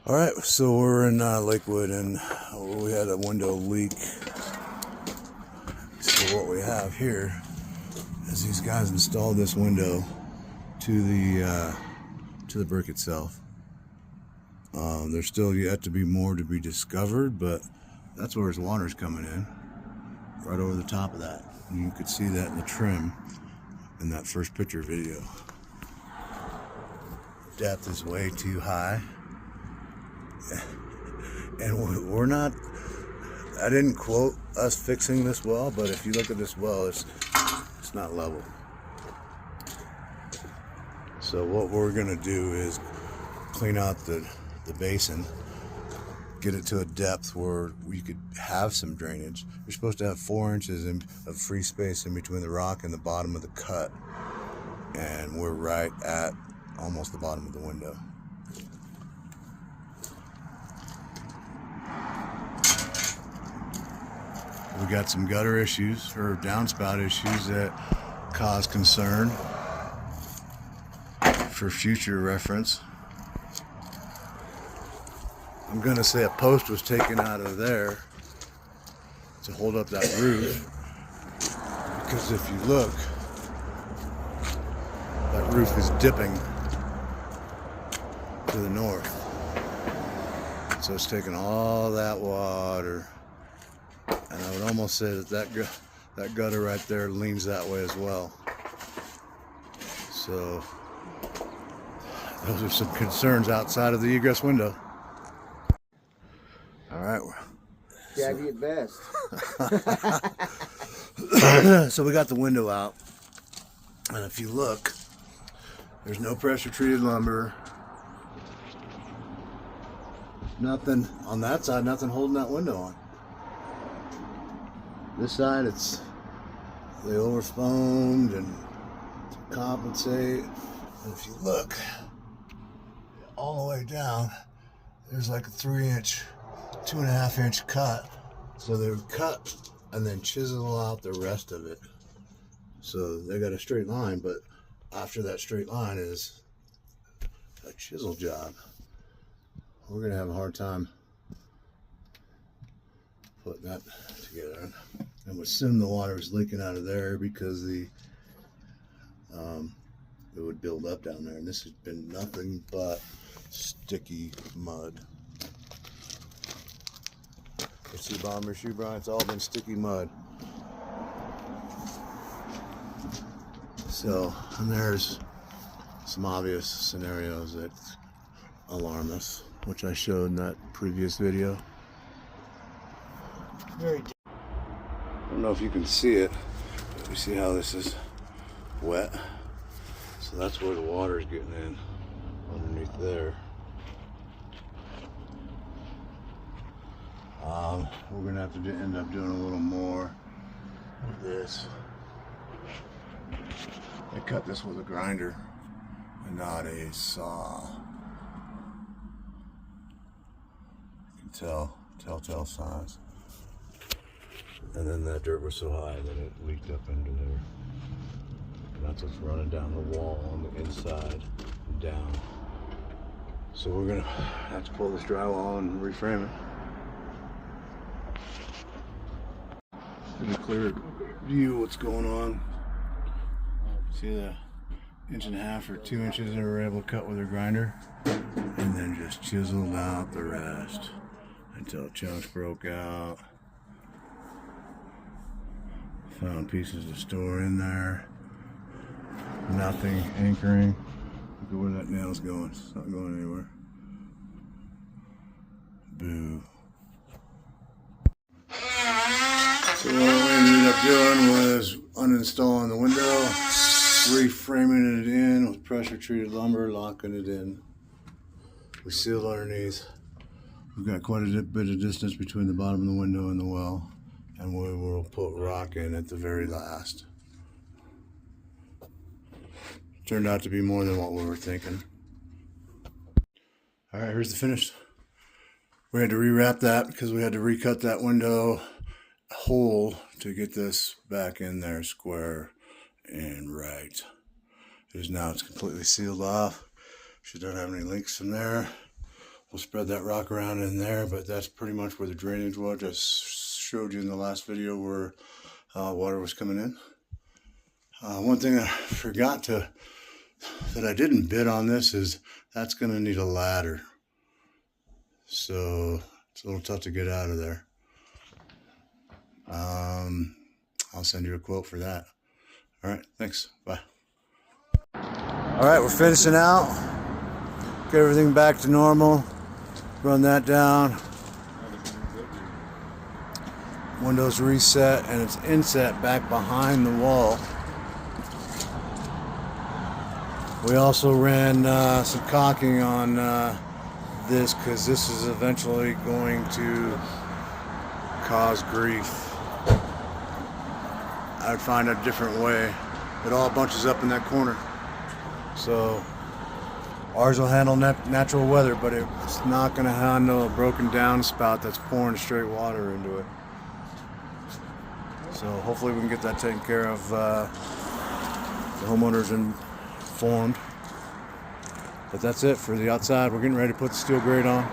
All right, so we're in Lakewood, and we had a window leak. So what we have here is these guys installed this window to the brick itself. There's still yet to be more to be discovered, but that's where his water's coming in, right over the top of that. And you could see that in the trim in that first picture video. Depth is way too high. And we're not, I didn't quote us fixing this well, but if you look at this well, it's not level. So what we're gonna do is clean out the basin, get it to a depth where we could have some drainage. You're supposed to have 4 inches of free space in between the rock and the bottom of the cut, and we're right at almost the bottom of the window. We got some gutter issues or downspout issues that cause concern for future reference. I'm gonna say a post was taken out of there to hold up that roof, because if you look, that roof is dipping to the north. So it's taking all that water. And I would almost say that gutter right there leans that way as well. So those are some concerns outside of the egress window. All right. Shaggy at best. So we got the window out, and if you look, there's no pressure treated lumber. Nothing on that side, nothing holding that window on. This side, they over-foamed and to compensate. And if you look all the way down, there's like a 3-inch, 2.5-inch cut. So they would cut and then chisel out the rest of it. So they got a straight line, but after that straight line is a chisel job. We're gonna have a hard time putting that together. I would assume the water is leaking out of there because it would build up down there, and this has been nothing but sticky mud. You see bottom of your shoe, Brian? It's all been sticky mud. So, and there's some obvious scenarios that alarm us, which I showed in that previous video. Very. I don't know if you can see it, but you see how this is wet? So that's where the water is getting in, underneath there. We're gonna have to end up doing a little more of this. I cut this with a grinder and not a saw. You can telltale signs. And then that dirt was so high that it leaked up into there. And that's what's running down the wall on the inside and down. So we're gonna have to pull this drywall and reframe it. Get a clear view of what's going on. See the 1.5 or 2 inches that we were able to cut with a grinder, and then just chiseled out the rest until chunks broke out. Found pieces to store in there. Nothing anchoring. Look at where that nail's going. It's not going anywhere. Boo. So what we ended up doing was uninstalling the window, reframing it in with pressure treated lumber, locking it in. We sealed underneath. We've got quite a bit of distance between the bottom of the window and the well, and we will put rock in at the very last. Turned out to be more than what we were thinking. All right, here's the finish. We had to rewrap that because we had to recut that window hole to get this back in there square and right. Now it's completely sealed off. She doesn't have any leaks from there. We'll spread that rock around in there, but that's pretty much where the drainage was. I showed you in the last video where water was coming in. One thing I forgot that I didn't bid on this is that's going to need a ladder. So it's a little tough to get out of there. I'll send you a quote for that. All right, thanks. Bye. All right, we're finishing out. Get everything back to normal. Run that down. Windows reset, and it's inset back behind the wall. We also ran some caulking on this because this is eventually going to cause grief. I'd find a different way. It all bunches up in that corner. So ours will handle natural weather, but it's not going to handle a broken down spout that's pouring straight water into it. So hopefully we can get that taken care of. The homeowners informed. But that's it for the outside. We're getting ready to put the steel grate on.